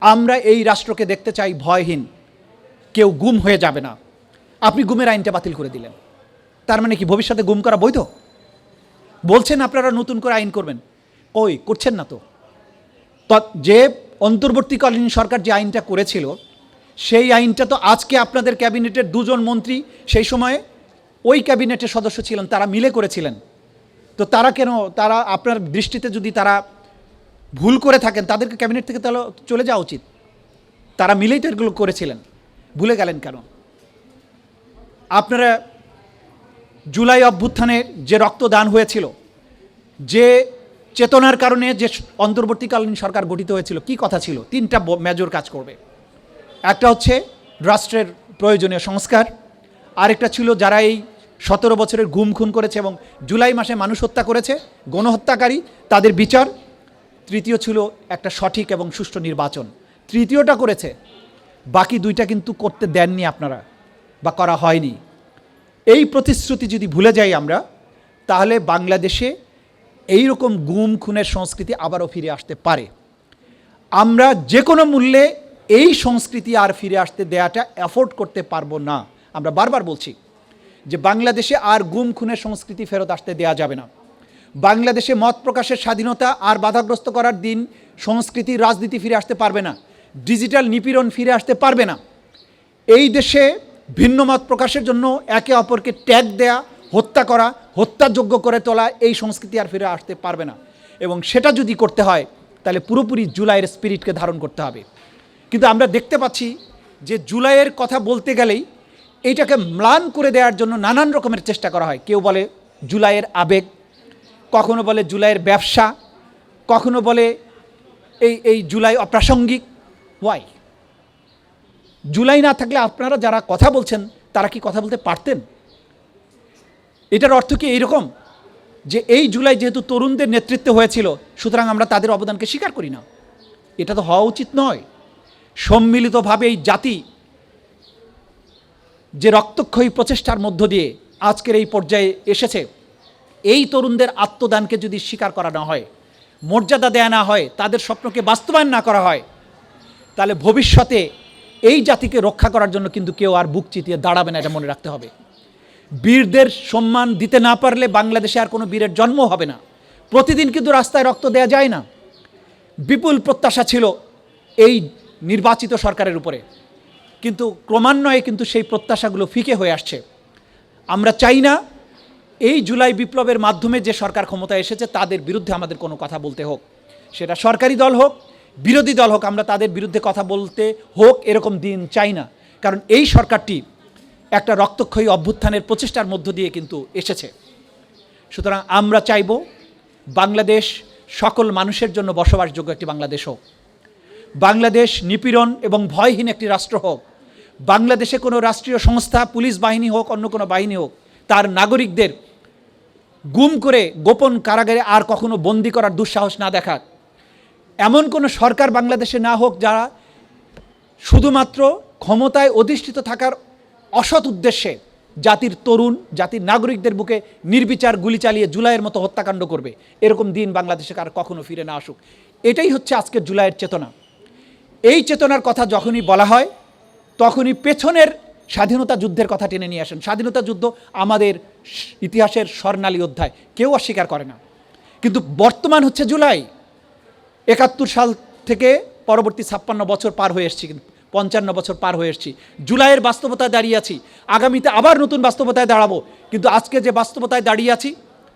আমরা এই রাষ্ট্রকে দেখতে চাই ভয়হীন, কেউ গুম হয়ে যাবে না। আপনি গুমের আইনটা বাতিল করে দিলেন, তার মানে কি ভবিষ্যতে গুম করা বৈধ? বলছেন আপনারা নতুন করে আইন করবেন, ওই করছেন না তো। যে অন্তর্বর্তীকালীন সরকার যে আইনটা করেছিল সেই আইনটা তো আজকে আপনাদের ক্যাবিনেটের দুজন মন্ত্রী সেই সময়ে ওই ক্যাবিনেটের সদস্য ছিলেন, তারা মিলে করেছিলেন। তো তারা কেন, তারা আপনার দৃষ্টিতে যদি তারা ভুল করে থাকেন তাদেরকে ক্যাবিনেট থেকে তাহলে চলে যাওয়া উচিত। তারা মিলেই তো এগুলো করেছিলেন, ভুলে গেলেন কেন? আপনারা জুলাই অভ্যুত্থানে যে রক্তদান হয়েছিল, যে চেতনার কারণে যে অন্তর্বর্তীকালীন সরকার গঠিত হয়েছিল, কি কথা ছিল? তিনটা মেজর কাজ করবে। একটা হচ্ছে রাষ্ট্রের প্রয়োজনীয় সংস্কার, আরেকটা ছিল যারা এই 17 বছরের গুম খুন করেছে এবং জুলাই মাসে মানুষ হত্যা করেছে, গণহত্যাকারী, তাদের বিচার। তৃতীয় ছিল একটা সঠিক এবং সুষ্ঠু নির্বাচন। তৃতীয়টা করেছে, বাকি দুইটা কিন্তু করতে দেননি আপনারা, বা করা হয়নি। এই প্রতিশ্রুতি যদি ভুলে যাই আমরা, তাহলে বাংলাদেশে এই রকম গুম খুনের সংস্কৃতি আবারও ফিরে আসতে পারে। আমরা যে কোনো মূল্যে এই সংস্কৃতি আর ফিরে আসতে দেয়াটা অ্যাফোর্ড করতে পারবো না। আমরা বারবার বলছি যে বাংলাদেশে আর গুম খুনের সংস্কৃতি ফেরত আসতে দেয়া যাবে না। বাংলাদেশে মত প্রকাশের স্বাধীনতা আর বাধাগ্রস্ত করার দিন সংস্কৃতি, রাজনীতি ফিরে আসতে পারবে না। ডিজিটাল নিপীড়ন ফিরে আসতে পারবে না। এই দেশে ভিন্ন মত প্রকাশের জন্য একে অপরকে ট্যাগ দেয়া, হত্যা করা, হত্যাযোগ্য করে তোলা, এই সংস্কৃতি আর ফিরে আসতে পারবে না। এবং সেটা যদি করতে হয় তাহলে পুরোপুরি জুলাইয়ের স্পিরিটকে ধারণ করতে হবে। কিন্তু আমরা দেখতে পাচ্ছি যে জুলাইয়ের কথা বলতে গেলেই এইটাকে ম্লান করে দেওয়ার জন্য নানান রকমের চেষ্টা করা হয়। কেউ বলে জুলাইয়ের আবেগ, কখনো বলে জুলাইয়ের ব্যবসা, কখনো বলে এই জুলাই অপ্রাসঙ্গিক। ওয়াই? জুলাই না থাকলে আপনারা যারা কথা বলছেন তারা কি কথা বলতে পারতেন? এটার অর্থ কি এইরকম যে এই জুলাই যেহেতু তরুণদের নেতৃত্বে হয়েছিল সুতরাং আমরা তাদের অবদানকে স্বীকার করি না? এটা তো হওয়া উচিত নয়। সম্মিলিতভাবে এই জাতি যে রক্তক্ষয়ী প্রচেষ্টার মধ্য দিয়ে আজকের এই পর্যায়ে এসেছে, এই তরুণদের আত্মদানকে যদি স্বীকার করা না হয়, মর্যাদা দেয়া না হয়, তাদের স্বপ্নকে বাস্তবায়ন না করা হয়, তাহলে ভবিষ্যতে এই জাতিকে রক্ষা করার জন্য কিন্তু কেউ আর বুক চিতিয়ে দাঁড়াবে না, এটা মনে রাখতে হবে। বীরদের সম্মান দিতে না পারলে বাংলাদেশে আর কোনো বীরের জন্ম হবে না। প্রতিদিন কিন্তু রাস্তায় রক্ত দেয়া যায় না। বিপুল প্রত্যাশা ছিল এই নির্বাচিত সরকারের উপরে, কিন্তু ক্রমান্বয়ে কিন্তু সেই প্রত্যাশাগুলো ফিকে হয়ে আসছে। আমরা চাই না এই জুলাই বিপ্লবের মাধ্যমে যে সরকার ক্ষমতায় এসেছে তাদের বিরুদ্ধে আমাদের কোনো কথা বলতে হোক, সেটা সরকারি দল হোক, বিরোধী দল হোক, আমরা তাদের বিরুদ্ধে কথা বলতে হোক এরকম দিন চাই না। কারণ এই সরকারটি একটা রক্তক্ষয়ী অভ্যুত্থানের প্রচেষ্টার মধ্য দিয়ে কিন্তু এসেছে। সুতরাং আমরা চাইব বাংলাদেশ সকল মানুষের জন্য বসবাসযোগ্য একটি বাংলাদেশ হোক, বাংলাদেশ নিপীড়ন এবং ভয়হীন একটি রাষ্ট্র হোক। বাংলাদেশে কোনো রাষ্ট্রীয় সংস্থা, পুলিশ বাহিনী হোক, অন্য কোনো বাহিনী হোক, তার নাগরিকদের গুম করে গোপন কারাগারে আর কখনো বন্দি করার দুঃসাহস না দেখাক। এমন কোনো সরকার বাংলাদেশে না হোক যারা শুধুমাত্র ক্ষমতায় অধিষ্ঠিত থাকার অসৎ উদ্দেশ্যে জাতির তরুণ, জাতির নাগরিকদের বুকে নির্বিচার গুলি চালিয়ে জুলাইয়ের মতো হত্যাকাণ্ড করবে। এরকম দিন বাংলাদেশে আর কখনো ফিরে না আসুক। এটাই হচ্ছে আজকের জুলাইয়ের চেতনা। এই চেতনার কথা যখনই বলা হয় তখনই পেছনের স্বাধীনতা যুদ্ধের কথা টেনে নিয়ে আসেন। স্বাধীনতা যুদ্ধ আমাদের ইতিহাসের স্বর্ণালী অধ্যায়, কেউ অস্বীকার করে না। কিন্তু বর্তমান হচ্ছে জুলাই। 71 সাল থেকে পরবর্তী 56 বছর পার হয়ে এসেছি, কিন্তু 55 বছর পার হয়ে এসেছি। জুলাইয়ের বাস্তবতায় দাঁড়িয়ে আছি, আগামীতে আবার নতুন বাস্তবতায় দাঁড়াবো। কিন্তু আজকে যে বাস্তবতায় দাঁড়িয়ে আছি,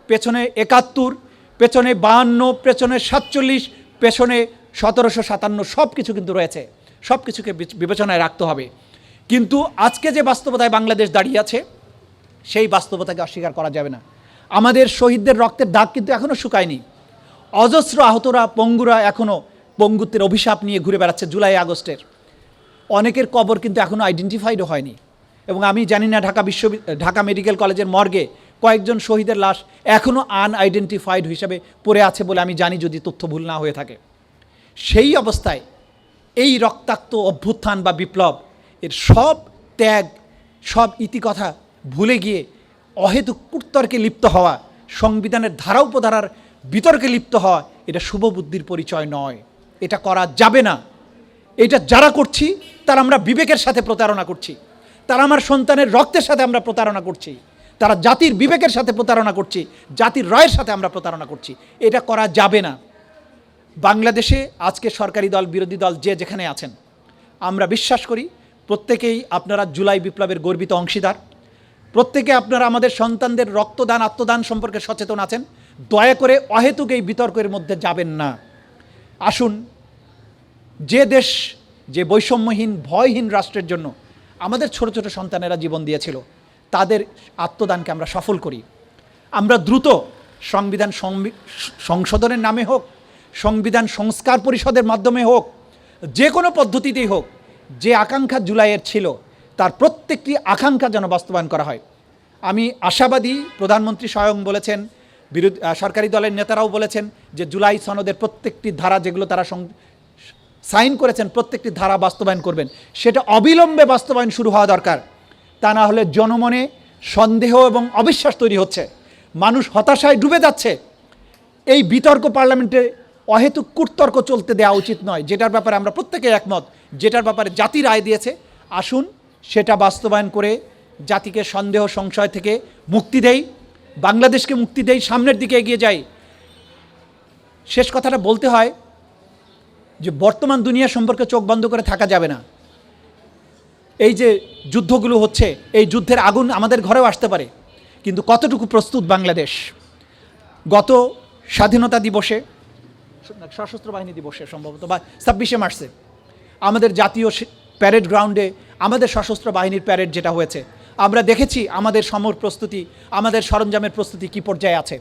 পেছনে 71, পেছনে 52, পেছনে 47, পেছনে 1757, সব কিছু কিন্তু রয়েছে। সব কিছুকে বিবেচনায় রাখতে হবে। কিন্তু আজকে যে বাস্তবতায় বাংলাদেশ দাঁড়িয়ে আছে সেই বাস্তবতাকে অস্বীকার করা যাবে না। আমাদের শহীদদের রক্তের দাগ কিন্তু এখনও শুকায়নি। অজস্র আহতরা, পঙ্গুরা এখনও পঙ্গুত্বের অভিশাপ নিয়ে ঘুরে বেড়াচ্ছে। জুলাই আগস্টের অনেকের কবর কিন্তু এখনও আইডেন্টিফাইডও হয়নি। এবং আমি জানি না ঢাকা মেডিকেল কলেজের মর্গে কয়েকজন শহীদের লাশ এখনও আনআইডেন্টিফাইড হিসাবে পড়ে আছে বলে আমি জানি, যদি তথ্য ভুল না হয়ে থাকে। সেই অবস্থায় এই রক্তাক্ত অভ্যুত্থান বা বিপ্লব এর সব ত্যাগ, সব ইতিকথা ভুলে গিয়ে অহেতুক কুটতর্কে লিপ্ত হওয়া, সংবিধানের ধারা উপধারার বিতর্কে লিপ্ত হওয়া, এটা শুভ বুদ্ধির পরিচয় নয়। এটা করা যাবে না। এটা যারা করছি তারা আমরা বিবেকের সাথে প্রতারণা করছি, তারা আমার সন্তানের রক্তের সাথে আমরা প্রতারণা করছি, তারা জাতির বিবেকের সাথে প্রতারণা করছি, জাতির রায়ের সাথে আমরা প্রতারণা করছি। এটা করা যাবে না। বাংলাদেশে আজকে সরকারি দল বিরোধী দল যে যেখানে আছেন, আমরা বিশ্বাস করি প্রত্যেকেই আপনারা জুলাই বিপ্লবের গর্বিত অংশীদার, প্রত্যেকে আপনারা আমাদের সন্তানদের রক্তদান আত্মদান সম্পর্কে সচেতন আছেন। দয়া করে অহেতুক এই বিতর্কের মধ্যে যাবেন না। আসুন, যে দেশ যে বৈষম্যহীন ভয়হীন রাষ্ট্রের জন্য আমাদের ছোট ছোট সন্তানেরা জীবন দিয়েছিল, তাদের আত্মদানকে আমরা সফল করি। আমরা দ্রুত সংবিধান সংশোধনের নামে হোক, সংবিধান সংস্কার পরিষদের মাধ্যমে হোক, যে কোনো পদ্ধতিতেই হোক, যে আকাঙ্ক্ষা জুলাইয়ের ছিল তার প্রত্যেকটি আকাঙ্ক্ষা যেন বাস্তবায়ন করা হয়। আমি আশাবাদী, প্রধানমন্ত্রী স্বয়ং বলেছেন, সরকারি দলের নেতারাও বলেছেন যে জুলাই সনদের প্রত্যেকটি ধারা যেগুলো তারা সাইন করেছেন প্রত্যেকটি ধারা বাস্তবায়ন করবেন। সেটা অবিলম্বে বাস্তবায়ন শুরু হওয়া দরকার। তা না হলে জনমনে সন্দেহ এবং অবিশ্বাস তৈরি হচ্ছে, মানুষ হতাশায় ডুবে যাচ্ছে। এই বিতর্ক পার্লামেন্টে অহেতুক কুটতর্ক চলতে দেওয়া উচিত নয়। যেটার ব্যাপারে আমরা প্রত্যেকে একমত, যেটার ব্যাপারে জাতি রায় দিয়েছে, আসুন সেটা বাস্তবায়ন করে জাতিকে সন্দেহ সংশয় থেকে মুক্তি দেই, বাংলাদেশকে মুক্তি দেই, সামনের দিকে এগিয়ে যাই। শেষ কথাটা বলতে হয় যে বর্তমান দুনিয়া সম্পর্কে চোখ বন্ধ করে থাকা যাবে না। এই যে যুদ্ধগুলো হচ্ছে, এই যুদ্ধের আগুন আমাদের ঘরেও আসতে পারে, কিন্তু কতটুকু প্রস্তুত বাংলাদেশ? গত স্বাধীনতা দিবসে, সশস্ত্র বাহিনী দিবসে সম্ভবত, বা 26শে মার্চে আমাদের জাতীয় প্যারেড গ্রাউন্ডে আমাদের সশস্ত্র বাহিনীর প্যারেড যেটা হয়েছে, আমরা দেখেছি আমাদের সমর প্রস্তুতি, আমাদের সরঞ্জামের প্রস্তুতি কী পর্যায়ে আছে।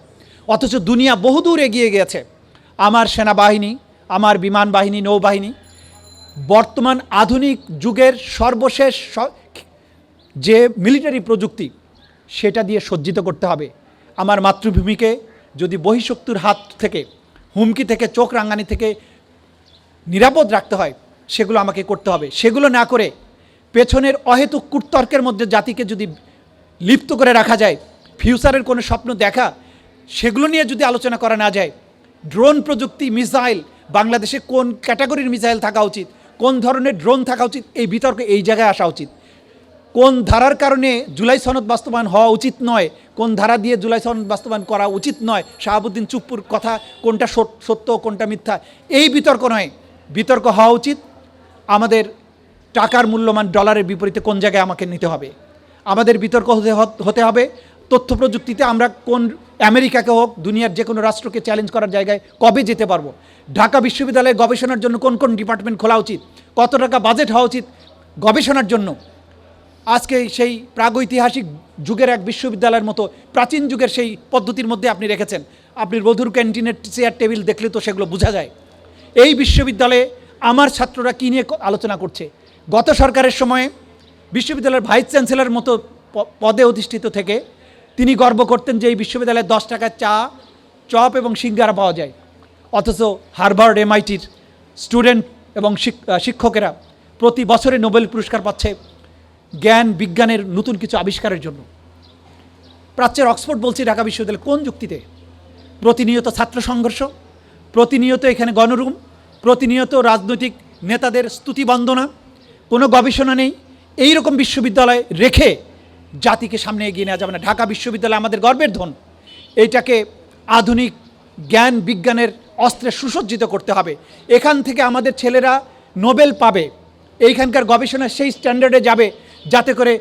অথচ দুনিয়া বহুদূর এগিয়ে গিয়েছে। আমার সেনাবাহিনী, আমার বিমান বাহিনী, নৌবাহিনী বর্তমান আধুনিক যুগের সর্বশেষ যে মিলিটারি প্রযুক্তি সেটা দিয়ে সজ্জিত করতে হবে। আমার মাতৃভূমিকে যদি বহিঃশক্তির হাত থেকে, হুমকি থেকে, চোখ রাঙানি থেকে নিরাপদ রাখতে হয়, সেগুলো আমাকে করতে হবে। সেগুলো না করে পেছনের অহেতুক কুটতর্কের মধ্যে জাতিকে যদি লিপ্ত করে রাখা যায়, ফিউচারের কোনো স্বপ্ন দেখা, সেগুলো নিয়ে যদি আলোচনা করা না যায়, ড্রোন প্রযুক্তি, মিসাইল, বাংলাদেশে কোন ক্যাটাগরির মিসাইল থাকা উচিত, কোন ধরনের ড্রোন থাকা উচিত, এই বিতর্ক এই জায়গায় আসা উচিত। কোন ধারার কারণে জুলাই সনদ বাস্তবায়ন হওয়া উচিত নয়, কোন ধারা দিয়ে জুলাই সনদ বাস্তবায়ন করা উচিত নয়, শাহাবুদ্দিন চুপ্পুর কথা কোনটা সত্য কোনটা মিথ্যা, এই বিতর্ক নয়। বিতর্ক হওয়া উচিত আমাদের টাকার মূল্যমান ডলারের বিপরীতে কোন জায়গায় আমাকে নিতে হবে। আমাদের বিতর্ক হতে হবে তথ্য প্রযুক্তিতে আমরা কোন, আমেরিকাকে হোক, দুনিয়ার যে কোনো রাষ্ট্রকে চ্যালেঞ্জ করার জায়গায় কবে যেতে পারবো। ঢাকা বিশ্ববিদ্যালয়ে গবেষণার জন্য কোন কোন ডিপার্টমেন্ট খোলা উচিত, কত টাকা বাজেট হওয়া উচিত গবেষণার জন্য। আজকে সেই প্রাগৈতিহাসিক যুগের এক বিশ্ববিদ্যালয়ের মতো প্রাচীন যুগের সেই পদ্ধতির মধ্যে আপনি রেখেছেন। আপনি বধুর ক্যান্টিনের চেয়ার টেবিল দেখলে তো সেগুলো বোঝা যায়। এই বিশ্ববিদ্যালয়ে আমার ছাত্ররা কী নিয়ে আলোচনা করছে। গত সরকারের সময়ে বিশ্ববিদ্যালয়ের ভাইস চ্যান্সেলর মতো পদে অধিষ্ঠিত থেকে তিনি গর্ব করতেন যে এই বিশ্ববিদ্যালয়ে 10 টাকার চা, চপ এবং সিঙ্গারা পাওয়া যায়। অথচ হার্ভার্ড, এমআইটির স্টুডেন্ট এবং শিক্ষকেরা প্রতি বছরে নোবেল পুরস্কার পাচ্ছে জ্ঞান বিজ্ঞানের নতুন কিছু আবিষ্কারের জন্য। প্রাচ্যের অক্সফোর্ড বলছি ঢাকা বিশ্ববিদ্যালয় কোন যুক্তিতে? প্রতিনিয়ত ছাত্র সংঘর্ষ, প্রতিনিয়ত এখানে গণরুম, প্রতিনিয়ত রাজনৈতিক নেতাদের স্তুতি বন্দনা, কোনো গবেষণা নেই। এই রকম বিশ্ববিদ্যালয় রেখে জাতিকে সামনে এগিয়ে নেওয়া যাবে না। ঢাকা বিশ্ববিদ্যালয় আমাদের গর্বের ধন, এইটাকে আধুনিক জ্ঞান বিজ্ঞানের অস্ত্রে সুসজ্জিত করতে হবে। এখান থেকে আমাদের ছেলেরা নোবেল পাবে, এইখানকার গবেষণা সেই স্ট্যান্ডার্ডে যাবে যাতে করে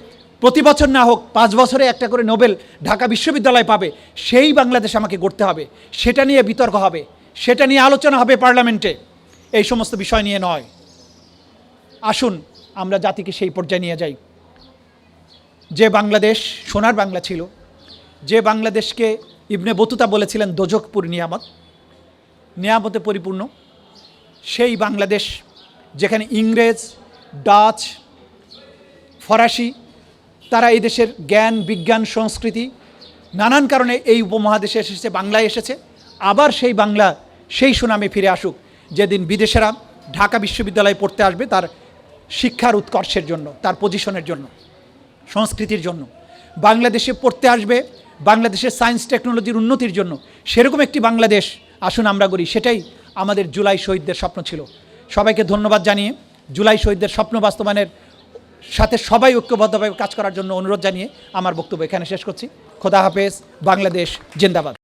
প্রতি বছর না হোক 5 বছরে একটা করে নোবেল ঢাকা বিশ্ববিদ্যালয় পাবে। সেই বাংলাদেশ আমাকে গড়তে হবে। সেটা নিয়ে বিতর্ক হবে, সেটা নিয়ে আলোচনা হবে পার্লামেন্টে, এই সমস্ত বিষয় নিয়ে নয়। আসুন আমরা জাতিকে সেই পর্যায়ে নিয়ে যাই। যে বাংলাদেশ সোনার বাংলা ছিল, যে বাংলাদেশকে ইবনে বতুতা বলেছিলেন দোজখপুর নিয়ামত, নিয়ামতে পরিপূর্ণ, সেই বাংলাদেশ যেখানে ইংরেজ, ডাচ, ফরাসি তারা এই দেশের জ্ঞান বিজ্ঞান সংস্কৃতি নানান কারণে এই উপমহাদেশে এসেছে, বাংলায় এসেছে। আবার সেই বাংলা সেই সুনামে ফিরে আসুক, যেদিন বিদেশেরা ঢাকা বিশ্ববিদ্যালয়ে পড়তে আসবে তার শিক্ষার উৎকর্ষের জন্য, তার পজিশনের জন্য, সংস্কৃতির জন্য। বাংলাদেশে পড়তে আসবে বাংলাদেশের সায়েন্স টেকনোলজির উন্নতির জন্য। সেরকম একটি বাংলাদেশ আসুন আমরা গড়ি। সেটাই আমাদের জুলাই শহীদদের স্বপ্ন ছিল। সবাইকে ধন্যবাদ জানিয়ে জুলাই শহীদদের স্বপ্ন বাস্তবায়নের সাথে সবাই ঐক্যবদ্ধভাবে কাজ করার জন্য অনুরোধ জানিয়ে আমার বক্তব্য এখানে শেষ করছি। খোদা হাফেজ। বাংলাদেশ জিন্দাবাদ।